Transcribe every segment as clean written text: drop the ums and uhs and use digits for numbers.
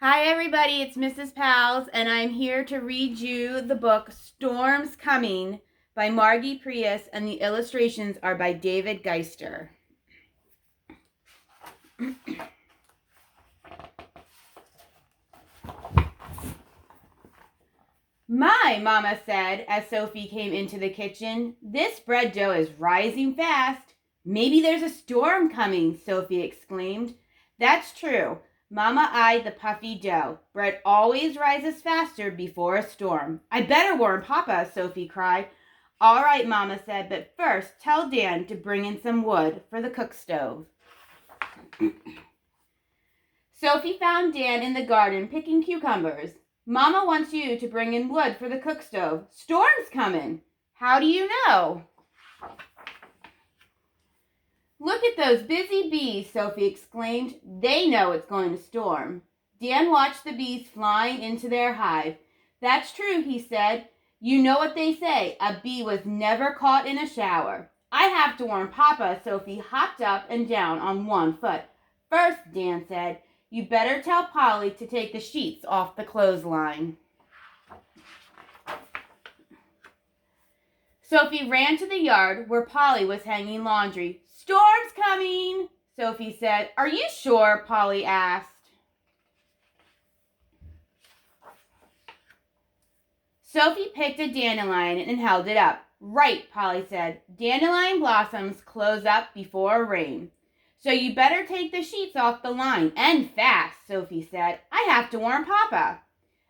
Hi everybody, it's Mrs. Powels, and I'm here to read you the book Storms Coming by Margi Preus, and the illustrations are by David Geister. My, Mama said as Sophie came into the kitchen, this bread dough is rising fast. Maybe there's a storm coming, Sophie exclaimed. That's true. Mama eyed the puffy dough. Bread always rises faster before a storm. I better warn Papa, Sophie cried. All right, Mama said, but first tell Dan to bring in some wood for the cook stove. Sophie found Dan in the garden picking cucumbers. Mama wants you to bring in wood for the cook stove. Storm's coming. How do you know? Look at those busy bees, Sophie exclaimed. They know it's going to storm. Dan watched the bees flying into their hive. That's true, he said. You know what they say, a bee was never caught in a shower. I have to warn Papa, Sophie hopped up and down on one foot. First, Dan said, you better tell Polly to take the sheets off the clothesline. Sophie ran to the yard where Polly was hanging laundry. Storm's coming, Sophie said. Are you sure? Polly asked. Sophie picked a dandelion and held it up. Right, Polly said. Dandelion blossoms close up before rain. So you better take the sheets off the line, and fast, Sophie said. I have to warn Papa.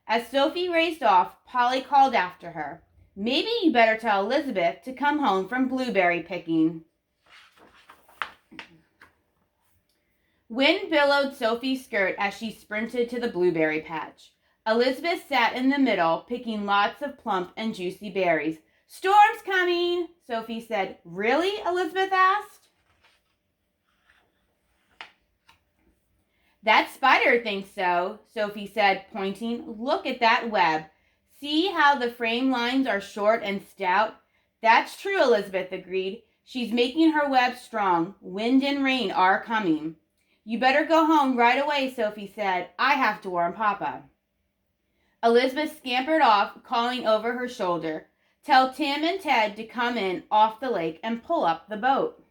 As Sophie raced off, Polly called after her. Maybe you better tell Elizabeth to come home from blueberry picking. Wind billowed Sophie's skirt as she sprinted to the blueberry patch. Elizabeth sat in the middle, picking lots of plump and juicy berries. Storm's coming, Sophie said. Really? Elizabeth asked. That spider thinks so, Sophie said, pointing. Look at that web. See how the frame lines are short and stout? That's true, Elizabeth agreed. She's making her web strong. Wind and rain are coming. You better go home right away, Sophie said. I have to warn Papa. Elizabeth scampered off, calling over her shoulder. Tell Tim and Ted to come in off the lake and pull up the boat.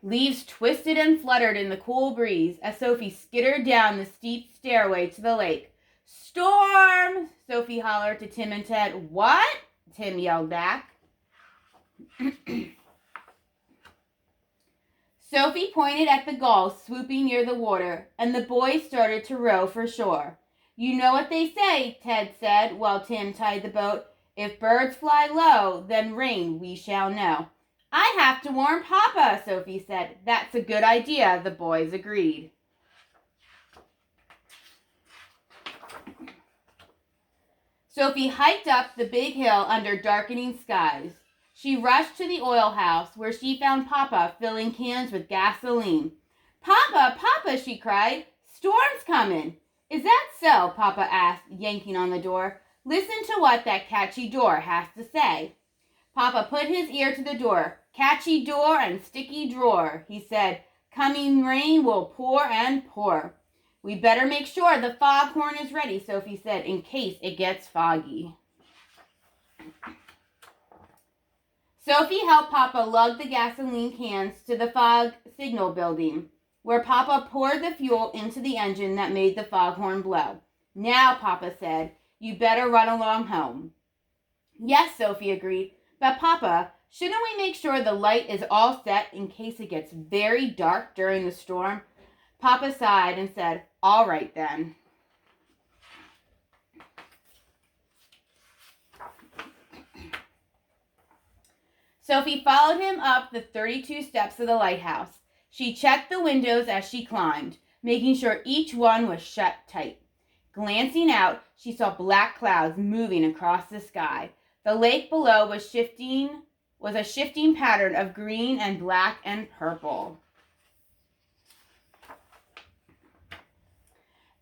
Leaves twisted and fluttered in the cool breeze as Sophie skittered down the steep stairway to the lake. Storm! Sophie hollered to Tim and Ted. What? Tim yelled back. Sophie pointed at the gulls swooping near the water, and the boys started to row for shore. You know what they say, Ted said, while Tim tied the boat. If birds fly low, then rain we shall know. I have to warn Papa, Sophie said. That's a good idea, the boys agreed. Sophie hiked up the big hill under darkening skies. She rushed to the oil house where she found Papa filling cans with gasoline. Papa, Papa, she cried. Storm's coming. Is that so? Papa asked, yanking on the door. Listen to what that catchy door has to say. Papa put his ear to the door. Catchy door and sticky drawer, he said. Coming rain will pour and pour. We better make sure the foghorn is ready, Sophie said, in case it gets foggy. Sophie helped Papa lug the gasoline cans to the fog signal building, where Papa poured the fuel into the engine that made the foghorn blow. Now, Papa said, you better run along home. Yes, Sophie agreed, but Papa, shouldn't we make sure the light is all set in case it gets very dark during the storm? Papa sighed and said, all right then. Sophie followed him up the 32 steps of the lighthouse. She checked the windows as she climbed, making sure each one was shut tight. Glancing out, she saw black clouds moving across the sky. The lake below was a shifting pattern of green and black and purple.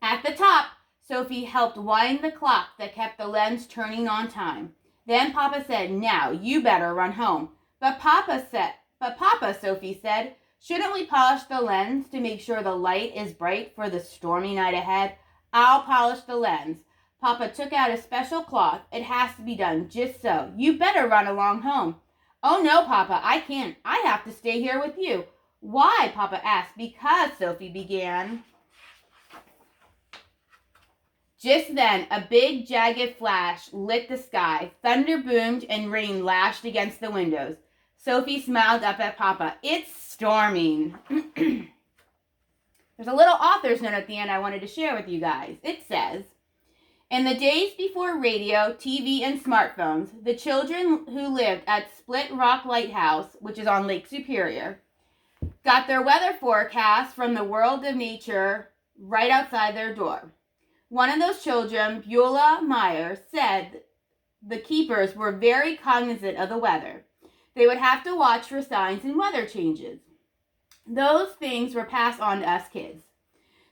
At the top, Sophie helped wind the clock that kept the lens turning on time. Then Papa said, now you better run home. But Papa, Sophie said, Shouldn't we polish the lens to make sure the light is bright for the stormy night ahead? I'll polish the lens. Papa took out a special cloth. It has to be done just so. You better run along home. Oh no, Papa, I can't. I have to stay here with you. Why? Papa asked. Because, Sophie began. Just then, a big, jagged flash lit the sky. Thunder boomed and rain lashed against the windows. Sophie smiled up at Papa. It's storming. There's a little author's note at the end I wanted to share with you guys. It says, in the days before radio, TV, and smartphones, the children who lived at Split Rock Lighthouse, which is on Lake Superior, got their weather forecast from the world of nature right outside their door. One of those children, Beulah Meyer, said the keepers were very cognizant of the weather. They would have to watch for signs and weather changes. Those things were passed on to us kids.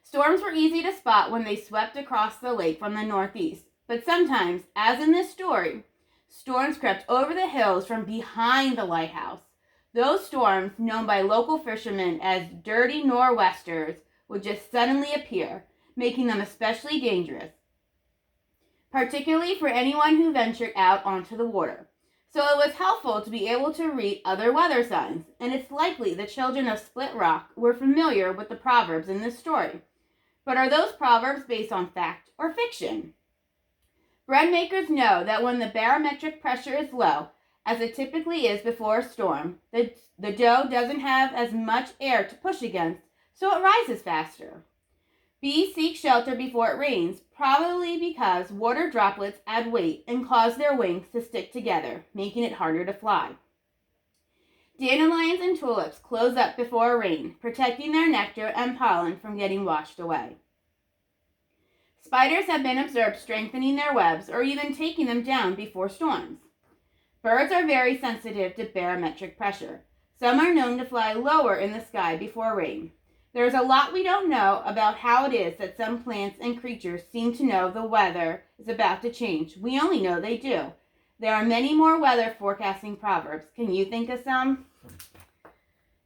Storms were easy to spot when they swept across the lake from the northeast, but sometimes, as in this story, storms crept over the hills from behind the lighthouse. Those storms, known by local fishermen as dirty nor'westers, would just suddenly appear, making them especially dangerous, particularly for anyone who ventured out onto the water. So it was helpful to be able to read other weather signs, and it's likely the children of Split Rock were familiar with the proverbs in this story. But are those proverbs based on fact or fiction? Bread makers know that when the barometric pressure is low, as it typically is before a storm, the dough doesn't have as much air to push against, so it rises faster. Bees seek shelter before it rains, probably because water droplets add weight and cause their wings to stick together, making it harder to fly. Dandelions and tulips close up before rain, protecting their nectar and pollen from getting washed away. Spiders have been observed strengthening their webs or even taking them down before storms. Birds are very sensitive to barometric pressure. Some are known to fly lower in the sky before rain. There is a lot we don't know about how it is that some plants and creatures seem to know the weather is about to change. We only know they do. There are many more weather forecasting proverbs. Can you think of some?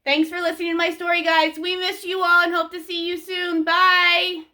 Thanks for listening to my story, guys. We miss you all and hope to see you soon. Bye!